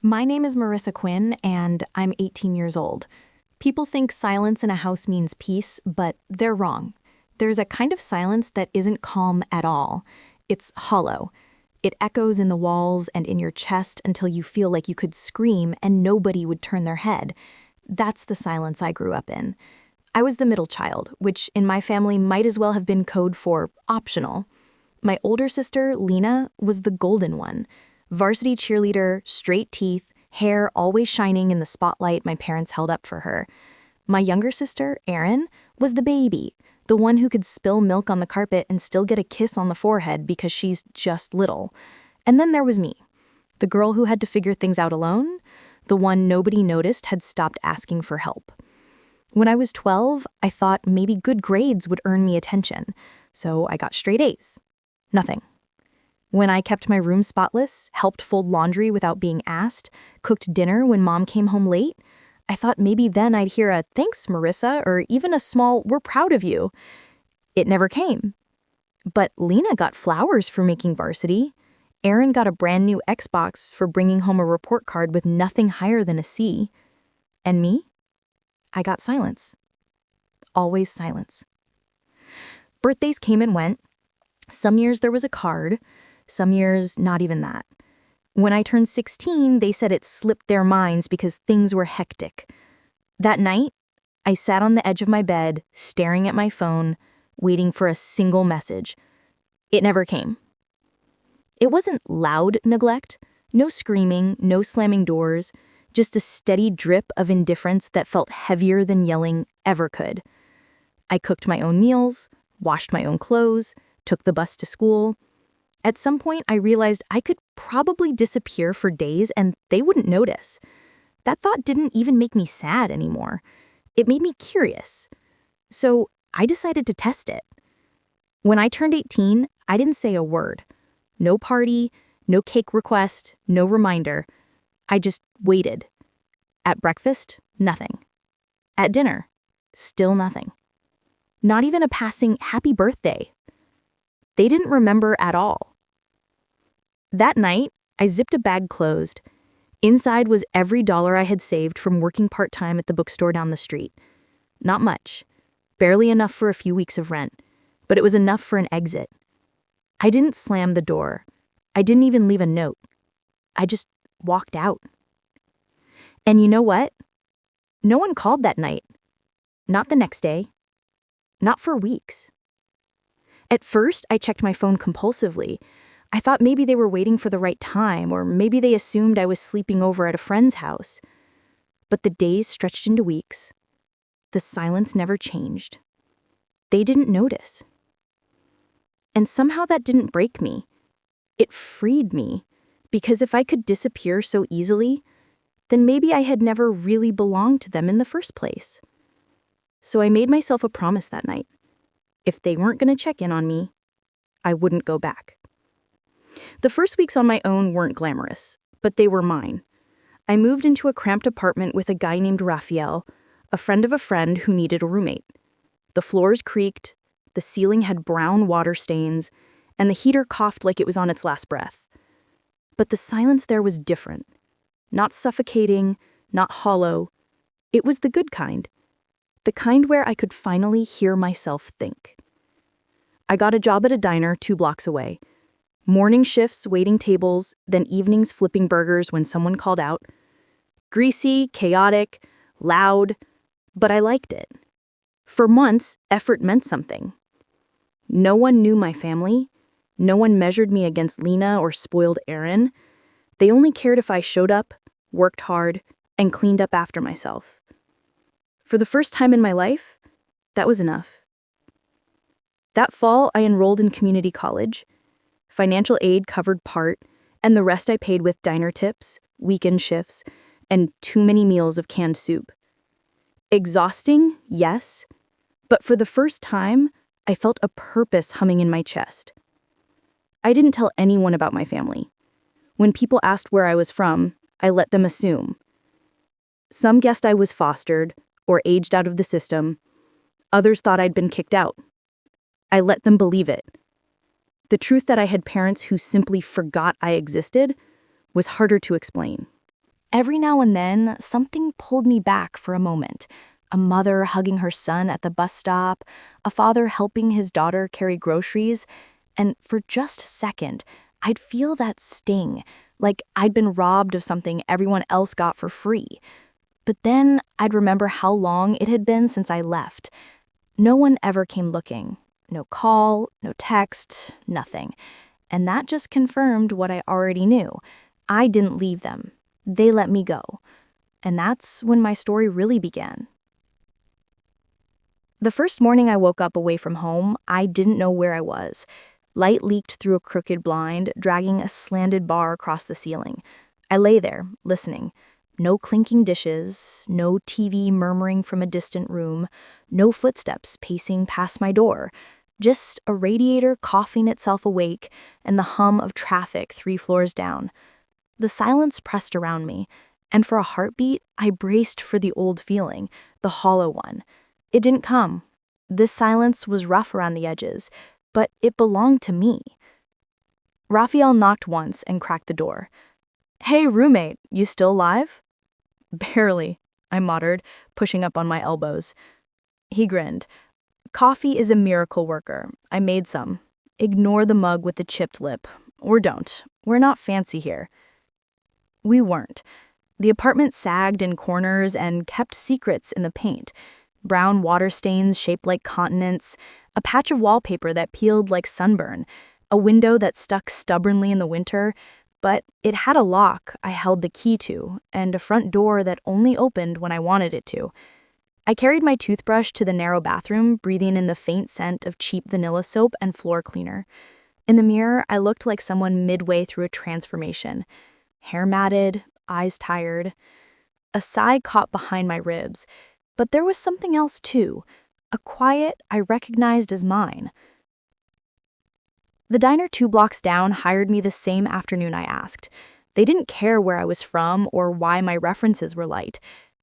My name is Marissa Quinn, and I'm 18 years old. People think silence in a house means peace, but they're wrong. There's a kind of silence that isn't calm at all. It's hollow. It echoes in the walls and in your chest until you feel like you could scream and nobody would turn their head. That's the silence I grew up in. I was the middle child, which in my family might as well have been code for optional. My older sister, Lena, was the golden one. Varsity cheerleader, straight teeth, hair always shining in the spotlight my parents held up for her. My younger sister, Erin, was the baby, the one who could spill milk on the carpet and still get a kiss on the forehead because she's just little. And then there was me, the girl who had to figure things out alone, the one nobody noticed had stopped asking for help. When I was 12, I thought maybe good grades would earn me attention, so I got straight A's. Nothing. When I kept my room spotless, helped fold laundry without being asked, cooked dinner when mom came home late, I thought maybe then I'd hear a "thanks, Marissa," or even a small "we're proud of you." It never came. But Lena got flowers for making varsity. Erin got a brand new Xbox for bringing home a report card with nothing higher than a C. And me? I got silence. Always silence. Birthdays came and went. Some years there was a card. Some years, not even that. When I turned 16, they said it slipped their minds because things were hectic. That night, I sat on the edge of my bed, staring at my phone, waiting for a single message. It never came. It wasn't loud neglect, no screaming, no slamming doors, just a steady drip of indifference that felt heavier than yelling ever could. I cooked my own meals, washed my own clothes, took the bus to school. At some point, I realized I could probably disappear for days and they wouldn't notice. That thought didn't even make me sad anymore. It made me curious. So I decided to test it. When I turned 18, I didn't say a word. No party, no cake request, no reminder. I just waited. At breakfast, nothing. At dinner, still nothing. Not even a passing happy birthday. They didn't remember at all. That night, I zipped a bag closed. Inside was every dollar I had saved from working part-time at the bookstore down the street. Not much. Barely enough for a few weeks of rent. But it was enough for an exit. I didn't slam the door. I didn't even leave a note. I just walked out. And you know what? No one called that night. Not the next day. Not for weeks. At first, I checked my phone compulsively. I thought maybe they were waiting for the right time, or maybe they assumed I was sleeping over at a friend's house. But the days stretched into weeks. The silence never changed. They didn't notice. And somehow that didn't break me. It freed me, because if I could disappear so easily, then maybe I had never really belonged to them in the first place. So I made myself a promise that night. If they weren't going to check in on me, I wouldn't go back. The first weeks on my own weren't glamorous, but they were mine. I moved into a cramped apartment with a guy named Raphael, a friend of a friend who needed a roommate. The floors creaked, the ceiling had brown water stains, and the heater coughed like it was on its last breath. But the silence there was different. Not suffocating, not hollow. It was the good kind. The kind where I could finally hear myself think. I got a job at a diner 2 blocks away. Morning shifts waiting tables, then evenings flipping burgers when someone called out. Greasy, chaotic, loud, but I liked it. For months, effort meant something. No one knew my family. No one measured me against Lena or spoiled Erin. They only cared if I showed up, worked hard, and cleaned up after myself. For the first time in my life, that was enough. That fall, I enrolled in community college. Financial aid covered part, and the rest I paid with diner tips, weekend shifts, and too many meals of canned soup. Exhausting, yes, but for the first time, I felt a purpose humming in my chest. I didn't tell anyone about my family. When people asked where I was from, I let them assume. Some guessed I was fostered or aged out of the system. Others thought I'd been kicked out. I let them believe it. The truth that I had parents who simply forgot I existed was harder to explain. Every now and then, something pulled me back for a moment. A mother hugging her son at the bus stop, a father helping his daughter carry groceries, and for just a second, I'd feel that sting, like I'd been robbed of something everyone else got for free. But then I'd remember how long it had been since I left. No one ever came looking. No call, no text, nothing. And that just confirmed what I already knew. I didn't leave them. They let me go. And that's when my story really began. The first morning I woke up away from home, I didn't know where I was. Light leaked through a crooked blind, dragging a slanted bar across the ceiling. I lay there, listening. No clinking dishes, no TV murmuring from a distant room, no footsteps pacing past my door. Just a radiator coughing itself awake and the hum of traffic 3 floors down. The silence pressed around me, and for a heartbeat, I braced for the old feeling, the hollow one. It didn't come. This silence was rough around the edges, but it belonged to me. Raphael knocked once and cracked the door. "Hey, roommate, you still alive?" "Barely," I muttered, pushing up on my elbows. He grinned. "Coffee is a miracle worker. I made some. Ignore the mug with the chipped lip. Or don't. We're not fancy here." We weren't. The apartment sagged in corners and kept secrets in the paint. Brown water stains shaped like continents, a patch of wallpaper that peeled like sunburn, a window that stuck stubbornly in the winter, but it had a lock I held the key to, and a front door that only opened when I wanted it to. I carried my toothbrush to the narrow bathroom, breathing in the faint scent of cheap vanilla soap and floor cleaner. In the mirror, I looked like someone midway through a transformation. Hair matted, eyes tired. A sigh caught behind my ribs. But there was something else too, a quiet I recognized as mine. The diner 2 blocks down hired me the same afternoon I asked. They didn't care where I was from or why my references were light.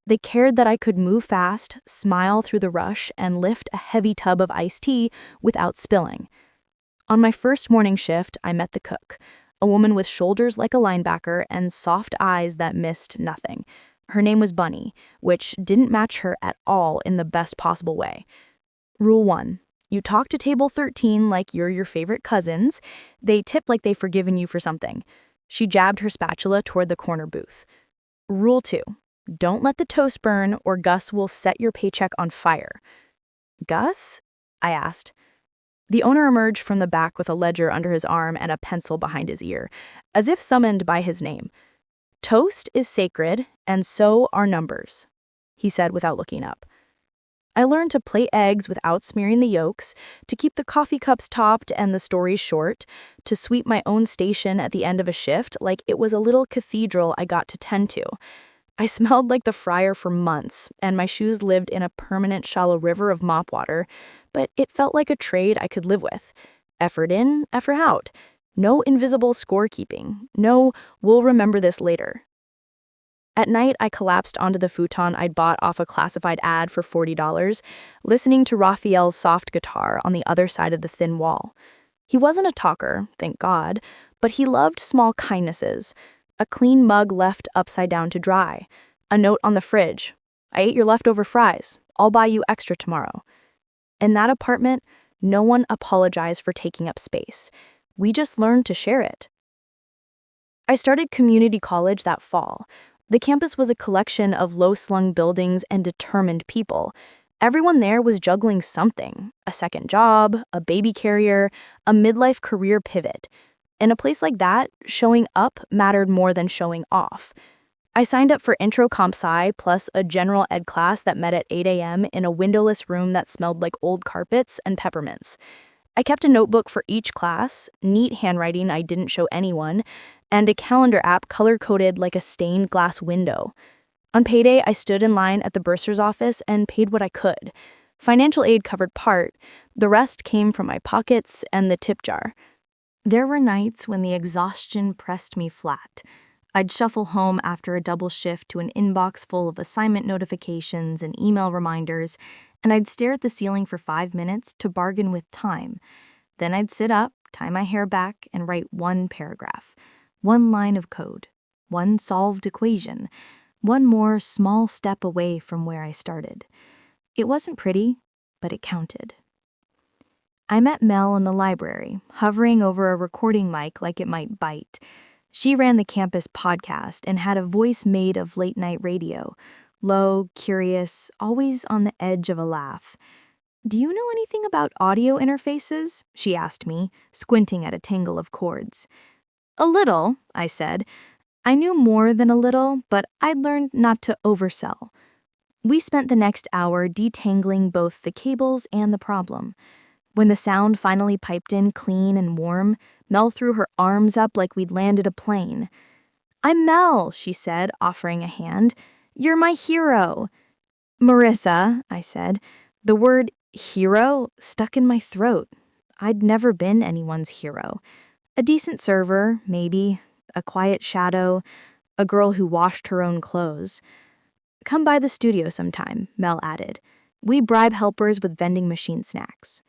They cared that I could move fast, smile through the rush, and lift a heavy tub of iced tea without spilling. On my first morning shift, I met the cook, a woman with shoulders like a linebacker and soft eyes that missed nothing. Her name was Bunny, which didn't match her at all in the best possible way. Rule 1. You talk to table 13 like you're your favorite cousins. They tip like they've forgiven you for something. She jabbed her spatula toward the corner booth. Rule 2. Don't let the toast burn or Gus will set your paycheck on fire. "Gus?" I asked. The owner emerged from the back with a ledger under his arm and a pencil behind his ear, as if summoned by his name. "Toast is sacred, and so are numbers," he said without looking up. I learned to plate eggs without smearing the yolks, to keep the coffee cups topped and the stories short, to sweep my own station at the end of a shift like it was a little cathedral I got to tend to. I smelled like the friar for months, and my shoes lived in a permanent shallow river of mop water, but it felt like a trade I could live with. Effort in, effort out. No invisible scorekeeping. No, we'll remember this later. At night, I collapsed onto the futon I'd bought off a classified ad for $40, listening to Raphael's soft guitar on the other side of the thin wall. He wasn't a talker, thank God, but he loved small kindnesses. A clean mug left upside down to dry. A note on the fridge. "I ate your leftover fries. I'll buy you extra tomorrow." In that apartment, no one apologized for taking up space. We just learned to share it. I started community college that fall. The campus was a collection of low-slung buildings and determined people. Everyone there was juggling something, a second job, a baby carrier, a midlife career pivot. In a place like that, showing up mattered more than showing off. I signed up for intro comp sci plus a general ed class that met at 8 a.m. in a windowless room that smelled like old carpets and peppermints. I kept a notebook for each class, neat handwriting I didn't show anyone, and a calendar app color-coded like a stained glass window. On payday, I stood in line at the bursar's office and paid what I could. Financial aid covered part, the rest came from my pockets and the tip jar. There were nights when the exhaustion pressed me flat. I'd shuffle home after a double shift to an inbox full of assignment notifications and email reminders, and I'd stare at the ceiling for 5 minutes to bargain with time. Then I'd sit up, tie my hair back, and write one paragraph, one line of code, one solved equation, one more small step away from where I started. It wasn't pretty, but it counted. I met Mel in the library, hovering over a recording mic like it might bite. She ran the campus podcast and had a voice made of late-night radio, low, curious, always on the edge of a laugh. "Do you know anything about audio interfaces?" she asked me, squinting at a tangle of cords. "A little," I said. I knew more than a little, but I'd learned not to oversell. We spent the next hour detangling both the cables and the problem. When the sound finally piped in clean and warm, Mel threw her arms up like we'd landed a plane. "I'm Mel," she said, offering a hand. "You're my hero." "Marissa," I said. The word hero stuck in my throat. I'd never been anyone's hero. A decent server, maybe, a quiet shadow, a girl who washed her own clothes. "Come by the studio sometime," Mel added. "We bribe helpers with vending machine snacks."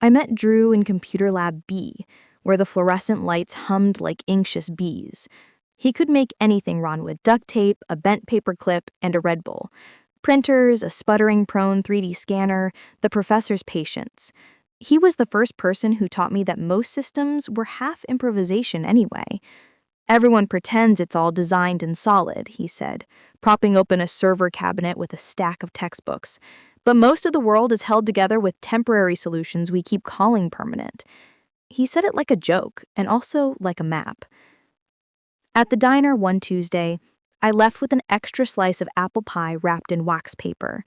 I met Drew in Computer Lab B, where the fluorescent lights hummed like anxious bees. He could make anything run with duct tape, a bent paper clip, and a Red Bull. Printers, a sputtering-prone 3D scanner, the professor's patience. He was the first person who taught me that most systems were half improvisation anyway. "Everyone pretends it's all designed and solid," he said, propping open a server cabinet with a stack of textbooks. "But most of the world is held together with temporary solutions we keep calling permanent." He said it like a joke, and also like a map. At the diner one Tuesday, I left with an extra slice of apple pie wrapped in wax paper.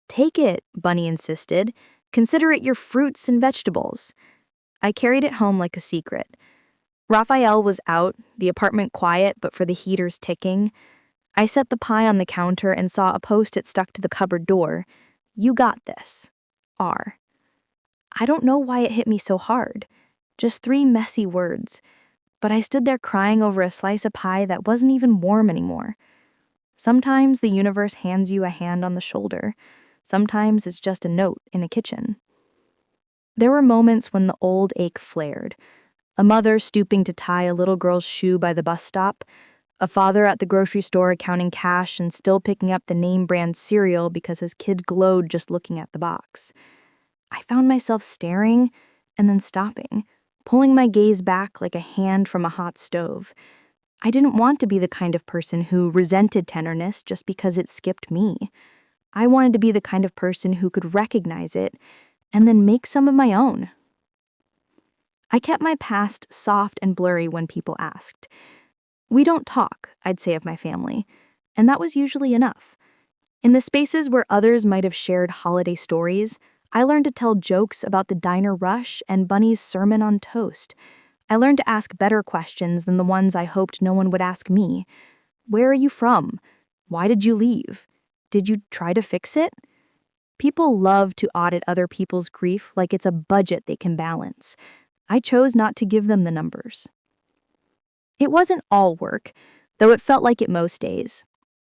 "Take it," Bunny insisted. "Consider it your fruits and vegetables." I carried it home like a secret. Raphael was out, the apartment quiet but for the heaters ticking. I set the pie on the counter and saw a post-it stuck to the cupboard door. "You got this. R." I don't know why it hit me so hard. Just 3 messy words. But I stood there crying over a slice of pie that wasn't even warm anymore. Sometimes the universe hands you a hand on the shoulder. Sometimes it's just a note in a kitchen. There were moments when the old ache flared. A mother stooping to tie a little girl's shoe by the bus stop. A father at the grocery store counting cash and still picking up the name brand cereal because his kid glowed just looking at the box. I found myself staring and then stopping, pulling my gaze back like a hand from a hot stove. I didn't want to be the kind of person who resented tenderness just because it skipped me. I wanted to be the kind of person who could recognize it and then make some of my own. I kept my past soft and blurry when people asked. "We don't talk," I'd say of my family, and that was usually enough. In the spaces where others might have shared holiday stories, I learned to tell jokes about the diner rush and Bunny's sermon on toast. I learned to ask better questions than the ones I hoped no one would ask me. "Where are you from? Why did you leave? Did you try to fix it?" People love to audit other people's grief like it's a budget they can balance. I chose not to give them the numbers. It wasn't all work, though it felt like it most days.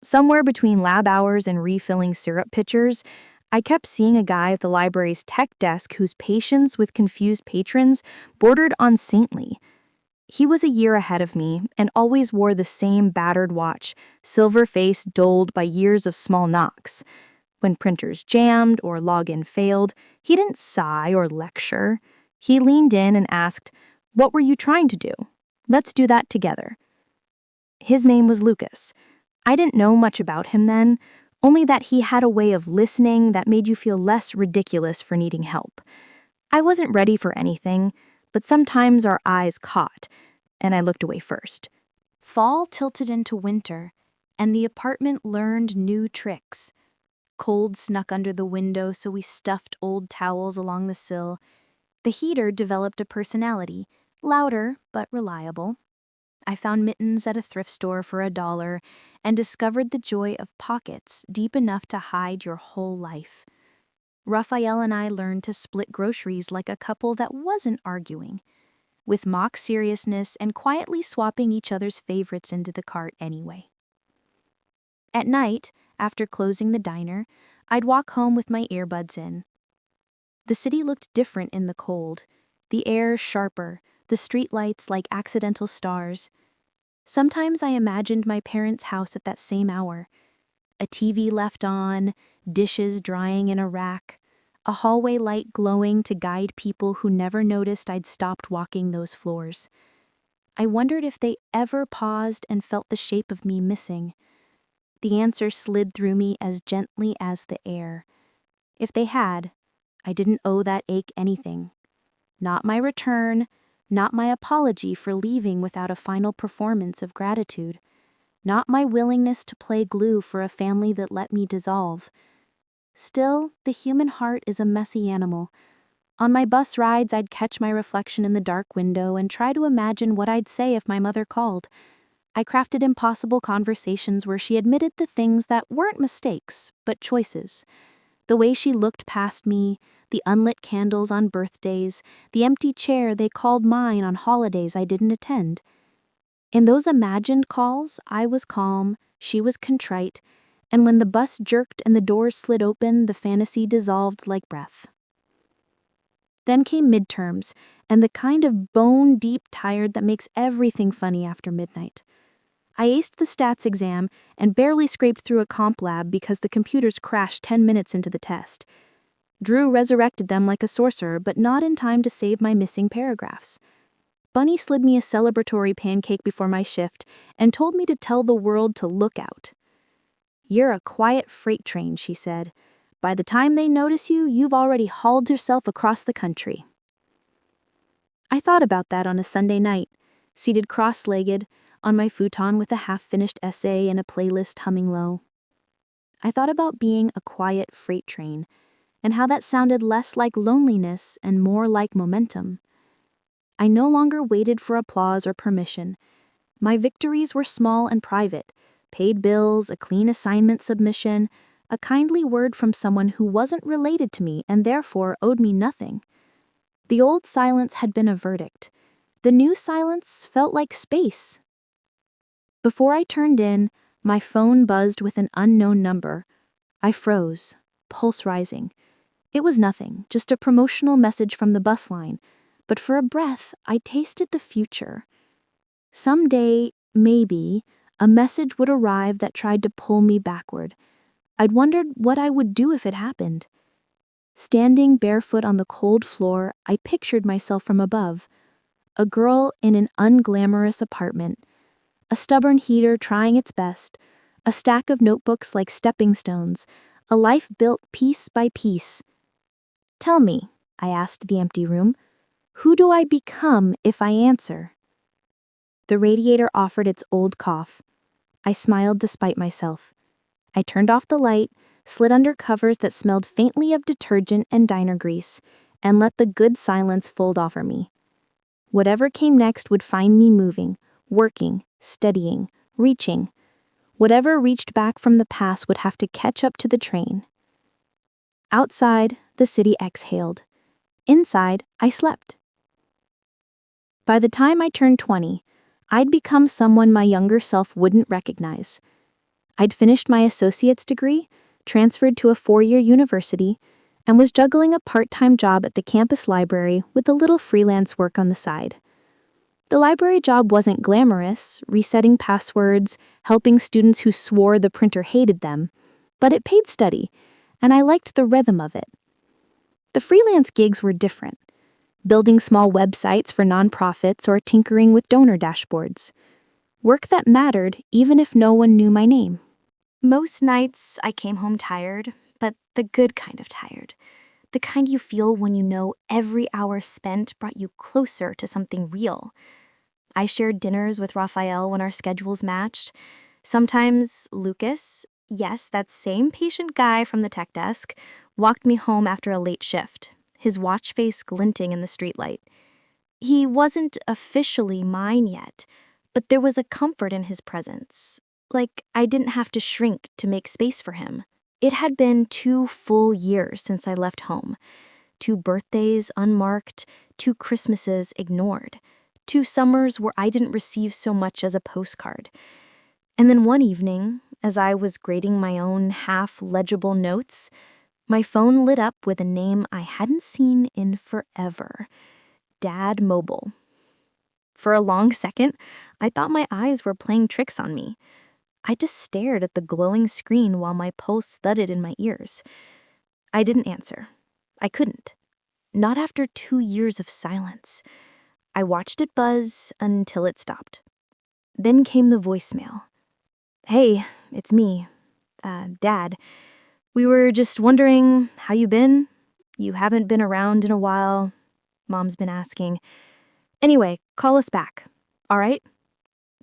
Somewhere between lab hours and refilling syrup pitchers, I kept seeing a guy at the library's tech desk whose patience with confused patrons bordered on saintly. He was a year ahead of me and always wore the same battered watch, silver face dulled by years of small knocks. When printers jammed or login failed, he didn't sigh or lecture. He leaned in and asked, "What were you trying to do? Let's do that together." His name was Lucas. I didn't know much about him then, only that he had a way of listening that made you feel less ridiculous for needing help. I wasn't ready for anything, but sometimes our eyes caught, and I looked away first. Fall tilted into winter, and the apartment learned new tricks. Cold snuck under the window, so we stuffed old towels along the sill. The heater developed a personality, louder but reliable. I found mittens at a thrift store for $1 and discovered the joy of pockets deep enough to hide your whole life. Raphael and I learned to split groceries like a couple that wasn't arguing, with mock seriousness and quietly swapping each other's favorites into the cart anyway. At night, after closing the diner, I'd walk home with my earbuds in. The city looked different in the cold, the air sharper, the streetlights like accidental stars. Sometimes I imagined my parents' house at that same hour. A TV left on, dishes drying in a rack, a hallway light glowing to guide people who never noticed I'd stopped walking those floors. I wondered if they ever paused and felt the shape of me missing. The answer slid through me as gently as the air. If they had, I didn't owe that ache anything. Not my return, not my apology for leaving without a final performance of gratitude, not my willingness to play glue for a family that let me dissolve. Still, the human heart is a messy animal. On my bus rides, I'd catch my reflection in the dark window and try to imagine what I'd say if my mother called. I crafted impossible conversations where she admitted the things that weren't mistakes, but choices. The way she looked past me, the unlit candles on birthdays, the empty chair they called mine on holidays I didn't attend. In those imagined calls, I was calm, she was contrite, and when the bus jerked and the doors slid open, the fantasy dissolved like breath. Then came midterms, and the kind of bone-deep tired that makes everything funny after midnight. I aced the stats exam and barely scraped through a comp lab because the computers crashed 10 minutes into the test. Drew resurrected them like a sorcerer, but not in time to save my missing paragraphs. Bunny slid me a celebratory pancake before my shift and told me to tell the world to look out. "You're a quiet freight train," she said. "By the time they notice you, you've already hauled yourself across the country." I thought about that on a Sunday night, seated cross-legged, on my futon with a half-finished essay and a playlist humming low. I thought about being a quiet freight train, and how that sounded less like loneliness and more like momentum. I no longer waited for applause or permission. My victories were small and private: paid bills, a clean assignment submission, a kindly word from someone who wasn't related to me and therefore owed me nothing. The old silence had been a verdict. The new silence felt like space. Before I turned in, my phone buzzed with an unknown number. I froze, pulse rising. It was nothing, just a promotional message from the bus line, but for a breath, I tasted the future. Someday, maybe, a message would arrive that tried to pull me backward. I'd wondered what I would do if it happened. Standing barefoot on the cold floor, I pictured myself from above. A girl in an unglamorous apartment. A stubborn heater trying its best. A stack of notebooks like stepping stones. A life built piece by piece. "Tell me," I asked the empty room, "who do I become if I answer?" The radiator offered its old cough. I smiled despite myself. I turned off the light, slid under covers that smelled faintly of detergent and diner grease, and let the good silence fold over me. Whatever came next would find me moving, working, steadying, reaching. Whatever reached back from the past would have to catch up to the train. Outside, the city exhaled. Inside, I slept. By the time I turned 20, I'd become someone my younger self wouldn't recognize. I'd finished my associate's degree, transferred to a 4-year university, and was juggling a part-time job at the campus library with a little freelance work on the side. The library job wasn't glamorous, resetting passwords, helping students who swore the printer hated them, but it paid steady, and I liked the rhythm of it. The freelance gigs were different, building small websites for nonprofits or tinkering with donor dashboards. Work that mattered even if no one knew my name. Most nights I came home tired, but the good kind of tired. The kind you feel when you know every hour spent brought you closer to something real. I shared dinners with Raphael when our schedules matched. Sometimes Lucas, yes, that same patient guy from the tech desk, walked me home after a late shift, his watch face glinting in the streetlight. He wasn't officially mine yet, but there was a comfort in his presence. Like I didn't have to shrink to make space for him. It had been 2 full years since I left home. 2 birthdays unmarked, 2 Christmases ignored, 2 summers where I didn't receive so much as a postcard. And then one evening, as I was grading my own half-legible notes, my phone lit up with a name I hadn't seen in forever. Dad Mobile. For a long second, I thought my eyes were playing tricks on me. I just stared at the glowing screen while my pulse thudded in my ears. I didn't answer. I couldn't. Not after 2 years of silence. I watched it buzz until it stopped. Then came the voicemail. "Hey, it's me. Dad. We were just wondering how you been. You haven't been around in a while. Mom's been asking. Anyway, call us back. All right?"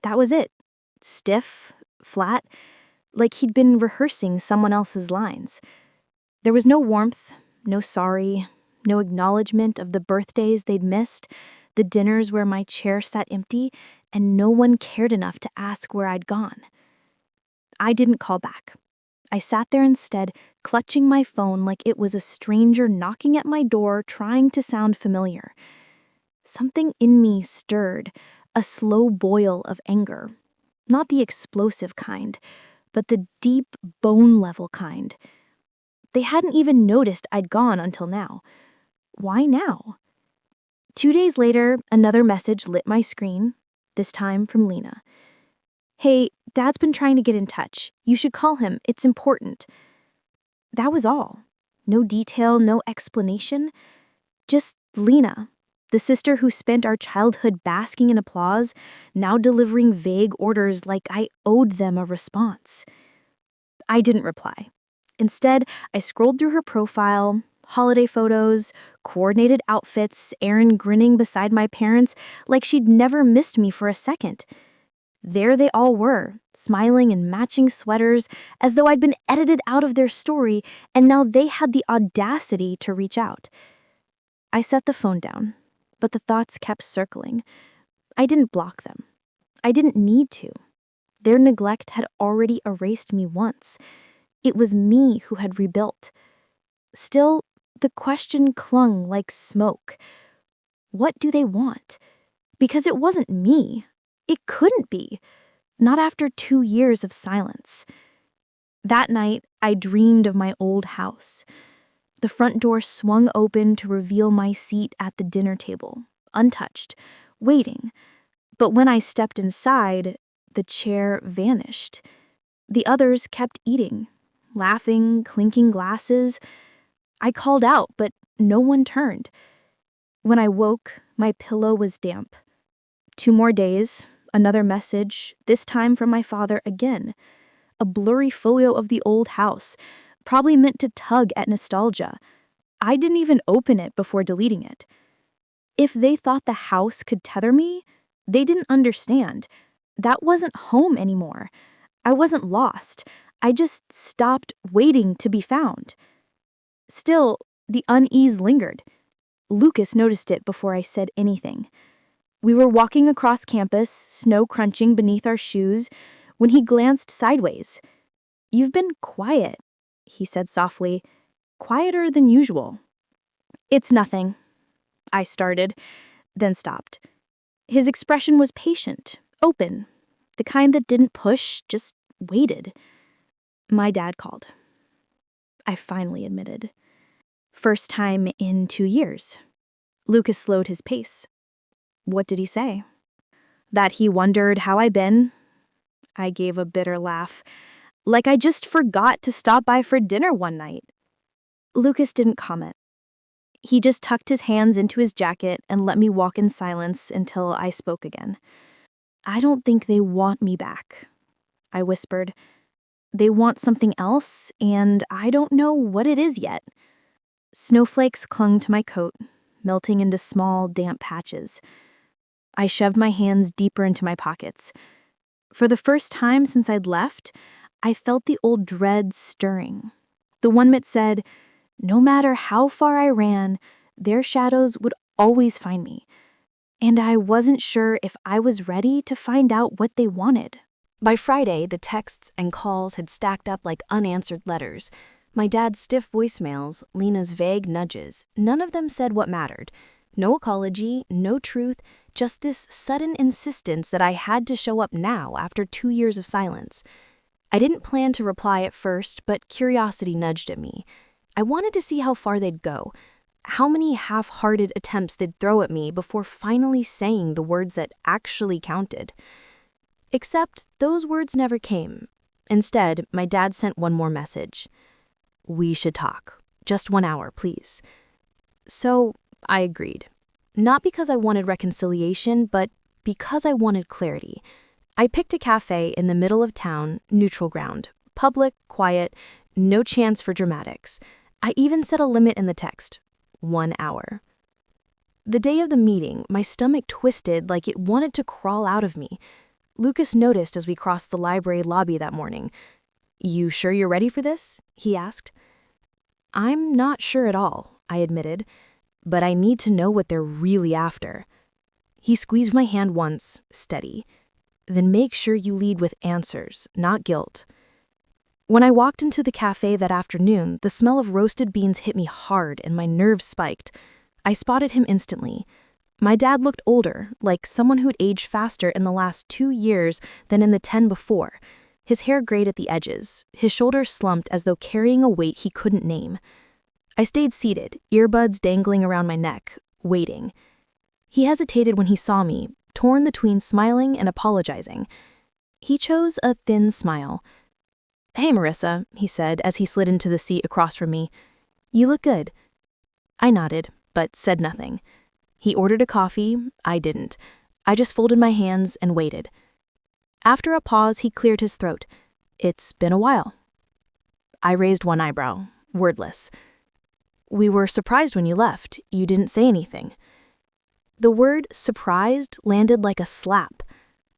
That was it. Stiff, flat, like he'd been rehearsing someone else's lines. There was no warmth, no sorry, no acknowledgement of the birthdays they'd missed, the dinners where my chair sat empty, and no one cared enough to ask where I'd gone. I didn't call back. I sat there instead, clutching my phone like it was a stranger knocking at my door trying to sound familiar. Something in me stirred, a slow boil of anger. Not the explosive kind, but the deep, bone-level kind. They hadn't even noticed I'd gone until now. Why now? 2 days later, another message lit my screen, this time from Lena. "Hey, Dad's been trying to get in touch. You should call him. It's important." That was all. No detail, no explanation. Just Lena, the sister who spent our childhood basking in applause, now delivering vague orders like I owed them a response. I didn't reply. Instead, I scrolled through her profile, holiday photos, coordinated outfits, Erin grinning beside my parents like she'd never missed me for a second. There they all were, smiling in matching sweaters, as though I'd been edited out of their story, and now they had the audacity to reach out. I set the phone down, but the thoughts kept circling. I didn't block them. I didn't need to. Their neglect had already erased me once. It was me who had rebuilt. Still, the question clung like smoke. What do they want? Because it wasn't me. It couldn't be. Not after 2 years of silence. That night, I dreamed of my old house. The front door swung open to reveal my seat at the dinner table, untouched, waiting. But when I stepped inside, the chair vanished. The others kept eating, laughing, clinking glasses. I called out, but no one turned. When I woke, my pillow was damp. 2 more days, another message, this time from my father again. A blurry folio of the old house, probably meant to tug at nostalgia. I didn't even open it before deleting it. If they thought the house could tether me, they didn't understand. That wasn't home anymore. I wasn't lost. I just stopped waiting to be found. Still, the unease lingered. Lucas noticed it before I said anything. We were walking across campus, snow crunching beneath our shoes, when he glanced sideways. "You've been quiet," he said softly, "quieter than usual." "It's nothing," I started, then stopped. His expression was patient, open, the kind that didn't push, just waited. "My dad called," I finally admitted. "First time in 2 years." Lucas slowed his pace. "What did he say?" "That he wondered how I been." I gave a bitter laugh, like I just forgot to stop by for dinner one night. Lucas didn't comment. He just tucked his hands into his jacket and let me walk in silence until I spoke again. "I don't think they want me back," I whispered. "They want something else, and I don't know what it is yet." Snowflakes clung to my coat, melting into small, damp patches. I shoved my hands deeper into my pockets. For the first time since I'd left, I felt the old dread stirring. The one that said, no matter how far I ran, their shadows would always find me. And I wasn't sure if I was ready to find out what they wanted. By Friday, the texts and calls had stacked up like unanswered letters. My dad's stiff voicemails, Lena's vague nudges, none of them said what mattered. No apology, no truth, just this sudden insistence that I had to show up now after 2 years of silence. I didn't plan to reply at first, but curiosity nudged at me. I wanted to see how far they'd go. how many half-hearted attempts they'd throw at me before finally saying the words that actually counted. Except those words never came. Instead, my dad sent one more message. "We should talk. Just 1 hour, please." So I agreed. Not because I wanted reconciliation, but because I wanted clarity. I picked a cafe in the middle of town, neutral ground, public, quiet, no chance for dramatics. I even set a limit in the text, 1 hour. The day of the meeting, my stomach twisted like it wanted to crawl out of me. Lucas noticed as we crossed the library lobby that morning. "You sure you're ready for this?" he asked. "I'm not sure at all," I admitted, "but I need to know what they're really after." He squeezed my hand once, steady. "Then make sure you lead with answers, not guilt." When I walked into the cafe that afternoon, the smell of roasted beans hit me hard and my nerves spiked. I spotted him instantly. My dad looked older, like someone who'd aged faster in the last 2 years than in the 10 before. His hair grayed at the edges, his shoulders slumped as though carrying a weight he couldn't name. I stayed seated, earbuds dangling around my neck, waiting. He hesitated when he saw me, torn between smiling and apologizing. He chose a thin smile. "Hey, Marissa," he said as he slid into the seat across from me. "You look good." I nodded, but said nothing. He ordered a coffee. I didn't. I just folded my hands and waited. After a pause, he cleared his throat. "It's been a while." I raised one eyebrow, wordless. "We were surprised when you left. You didn't say anything." The word surprised landed like a slap.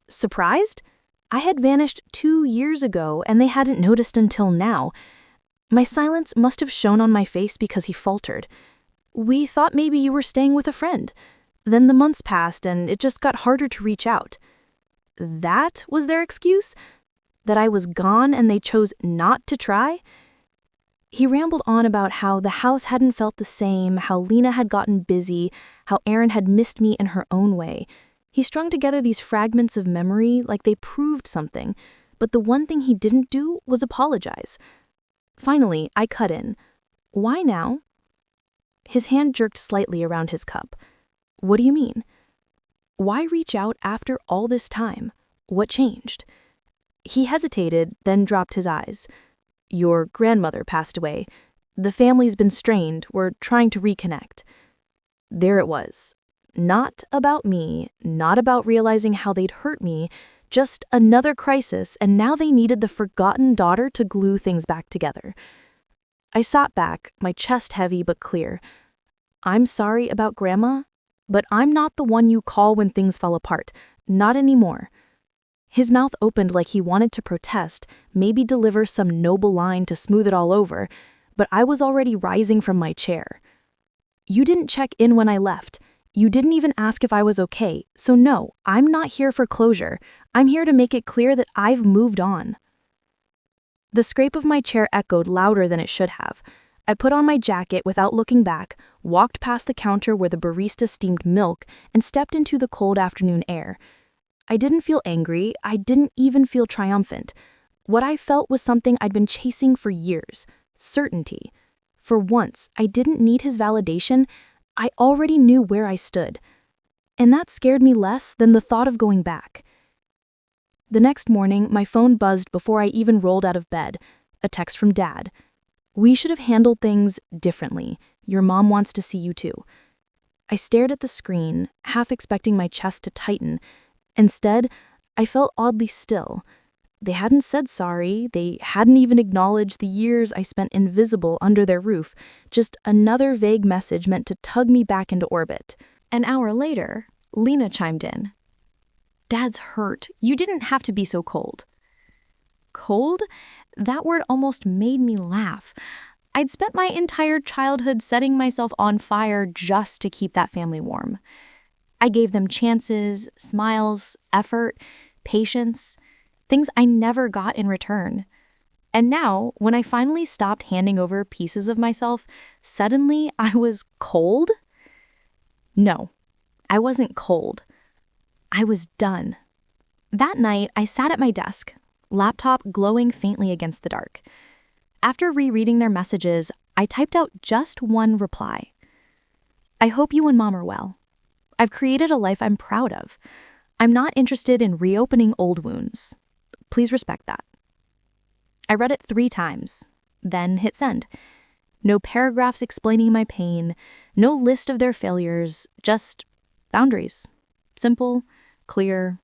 Surprised? I had vanished 2 years ago, and they hadn't noticed until now. My silence must have shown on my face because he faltered. "We thought maybe you were staying with a friend. Then the months passed, and it just got harder to reach out." That was their excuse? That I was gone and they chose not to try? He rambled on about how the house hadn't felt the same, how Lena had gotten busy, how Erin had missed me in her own way. He strung together these fragments of memory like they proved something, but the one thing he didn't do was apologize. Finally, I cut in. "Why now?" His hand jerked slightly around his cup. "What do you mean? Why reach out after all this time? What changed?" He hesitated, then dropped his eyes. "Your grandmother passed away. The family's been strained. We're trying to reconnect." There it was. Not about me, not about realizing how they'd hurt me, just another crisis, and now they needed the forgotten daughter to glue things back together. I sat back, my chest heavy but clear. "I'm sorry about Grandma, but I'm not the one you call when things fall apart. Not anymore." His mouth opened like he wanted to protest, maybe deliver some noble line to smooth it all over, but I was already rising from my chair. "You didn't check in when I left. You didn't even ask if I was okay, so no, I'm not here for closure. I'm here to make it clear that I've moved on." The scrape of my chair echoed louder than it should have. I put on my jacket without looking back, walked past the counter where the barista steamed milk, and stepped into the cold afternoon air. I didn't feel angry. I didn't even feel triumphant. What I felt was something I'd been chasing for years. Certainty. For once, I didn't need his validation. I already knew where I stood. And that scared me less than the thought of going back. The next morning, my phone buzzed before I even rolled out of bed. A text from Dad. "We should have handled things differently. Your mom wants to see you too." I stared at the screen, half expecting my chest to tighten. Instead, I felt oddly still. They hadn't said sorry. They hadn't even acknowledged the years I spent invisible under their roof. Just another vague message meant to tug me back into orbit. An hour later, Lena chimed in. "Dad's hurt. You didn't have to be so cold." Cold? That word almost made me laugh. I'd spent my entire childhood setting myself on fire just to keep that family warm. I gave them chances, smiles, effort, patience, things I never got in return. And now, when I finally stopped handing over pieces of myself, suddenly I was cold? No, I wasn't cold. I was done. That night, I sat at my desk, laptop glowing faintly against the dark. After rereading their messages, I typed out just one reply. I hope you and Mom are well. I've created a life I'm proud of. I'm not interested in reopening old wounds. Please respect that. I read it 3 times, then hit send. No paragraphs explaining my pain, no list of their failures, just boundaries. Simple, clear,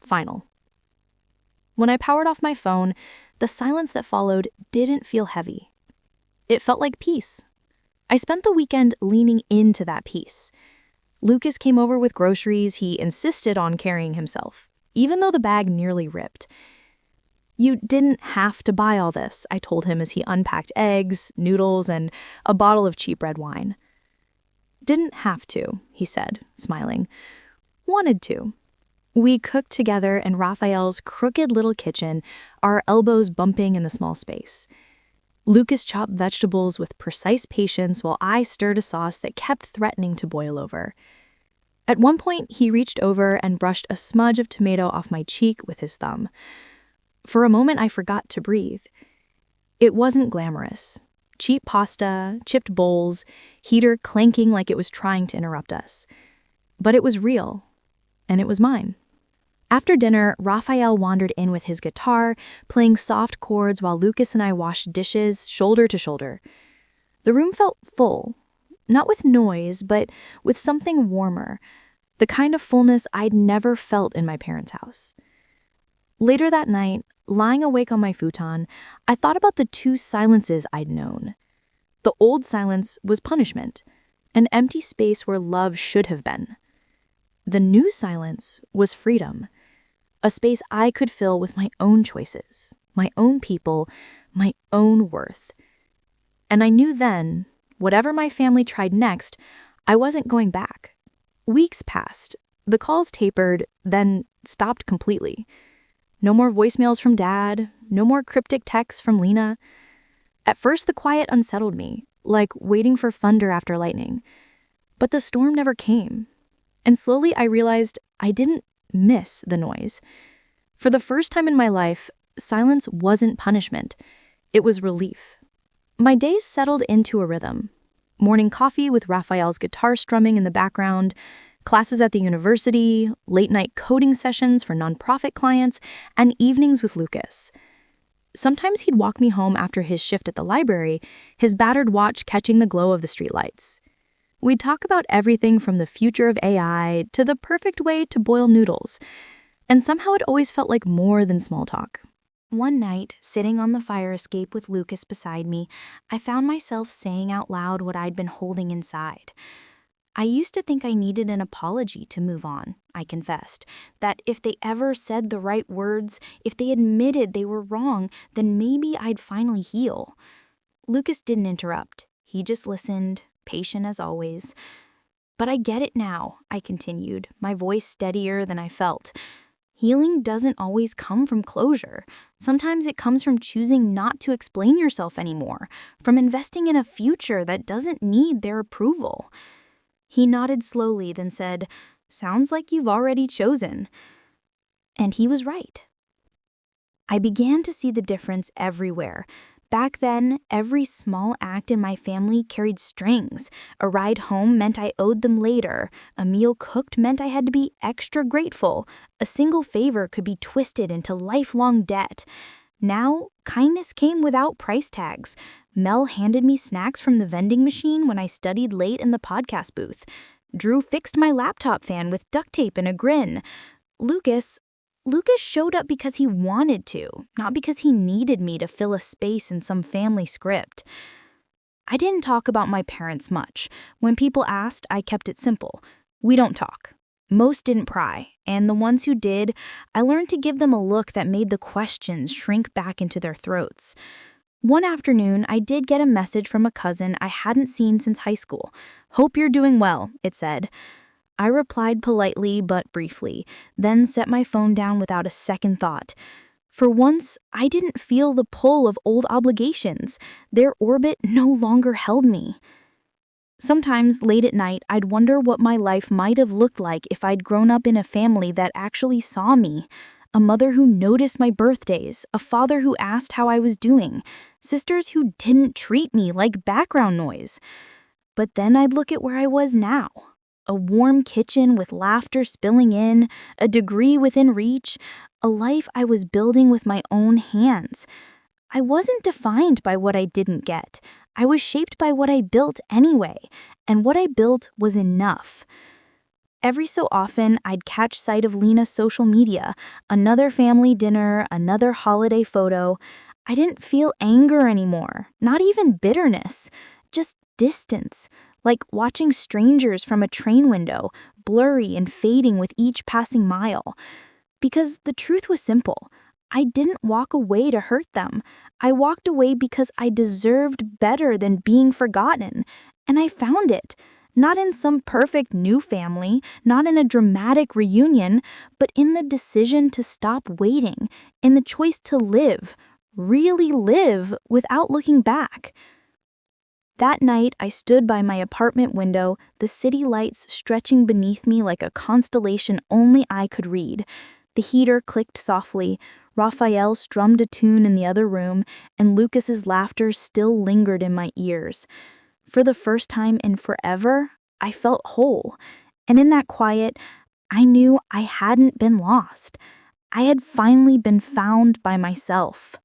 final. When I powered off my phone, the silence that followed didn't feel heavy. It felt like peace. I spent the weekend leaning into that peace. Lucas came over with groceries. He insisted on carrying himself, even though the bag nearly ripped. You didn't have to buy all this, I told him as he unpacked eggs, noodles, and a bottle of cheap red wine. Didn't have to, he said, smiling. Wanted to. We cooked together in Raphael's crooked little kitchen, our elbows bumping in the small space. Lucas chopped vegetables with precise patience while I stirred a sauce that kept threatening to boil over. At one point, he reached over and brushed a smudge of tomato off my cheek with his thumb. For a moment, I forgot to breathe. It wasn't glamorous. Cheap pasta, chipped bowls, heater clanking like it was trying to interrupt us. But it was real, and it was mine. After dinner, Raphael wandered in with his guitar, playing soft chords while Lucas and I washed dishes shoulder to shoulder. The room felt full, not with noise, but with something warmer, the kind of fullness I'd never felt in my parents' house. Later that night, lying awake on my futon, I thought about the 2 silences I'd known. The old silence was punishment, an empty space where love should have been. The new silence was freedom, a space I could fill with my own choices, my own people, my own worth. And I knew then, whatever my family tried next, I wasn't going back. Weeks passed, the calls tapered, then stopped completely. No more voicemails from Dad, no more cryptic texts from Lena. At first, the quiet unsettled me, like waiting for thunder after lightning. But the storm never came. And slowly I realized I didn't miss the noise. For the first time in my life, silence wasn't punishment. It was relief. My days settled into a rhythm. Morning coffee with Raphael's guitar strumming in the background, classes at the university, late-night coding sessions for nonprofit clients, and evenings with Lucas. Sometimes he'd walk me home after his shift at the library, his battered watch catching the glow of the streetlights. We'd talk about everything from the future of AI to the perfect way to boil noodles, and somehow it always felt like more than small talk. One night, sitting on the fire escape with Lucas beside me, I found myself saying out loud what I'd been holding inside. I used to think I needed an apology to move on, I confessed, that if they ever said the right words, if they admitted they were wrong, then maybe I'd finally heal. Lucas didn't interrupt. He just listened, patient as always. But I get it now, I continued, my voice steadier than I felt. Healing doesn't always come from closure. Sometimes it comes from choosing not to explain yourself anymore, from investing in a future that doesn't need their approval. He nodded slowly, then said, "Sounds like you've already chosen." And he was right. I began to see the difference everywhere. Back then, every small act in my family carried strings. A ride home meant I owed them later. A meal cooked meant I had to be extra grateful. A single favor could be twisted into lifelong debt. Now, kindness came without price tags. Mel handed me snacks from the vending machine when I studied late in the podcast booth. Drew fixed my laptop fan with duct tape and a grin. Lucas showed up because he wanted to, not because he needed me to fill a space in some family script. I didn't talk about my parents much. When people asked, I kept it simple. We don't talk. Most didn't pry, and the ones who did, I learned to give them a look that made the questions shrink back into their throats. One afternoon, I did get a message from a cousin I hadn't seen since high school. "Hope you're doing well," it said. I replied politely but briefly, then set my phone down without a second thought. For once, I didn't feel the pull of old obligations. Their orbit no longer held me. Sometimes, late at night, I'd wonder what my life might have looked like if I'd grown up in a family that actually saw me. A mother who noticed my birthdays, a father who asked how I was doing, sisters who didn't treat me like background noise. But then I'd look at where I was now. A warm kitchen with laughter spilling in, a degree within reach, a life I was building with my own hands. I wasn't defined by what I didn't get. I was shaped by what I built anyway, and what I built was enough. Every so often, I'd catch sight of Lena's social media, another family dinner, another holiday photo. I didn't feel anger anymore, not even bitterness, just distance, like watching strangers from a train window, blurry and fading with each passing mile. Because the truth was simple. I didn't walk away to hurt them. I walked away because I deserved better than being forgotten. And I found it. Not in some perfect new family, not in a dramatic reunion, but in the decision to stop waiting, in the choice to live, really live without looking back. That night, I stood by my apartment window, the city lights stretching beneath me like a constellation only I could read. The heater clicked softly, Raphael strummed a tune in the other room, and Lucas's laughter still lingered in my ears. For the first time in forever, I felt whole. And in that quiet, I knew I hadn't been lost. I had finally been found by myself.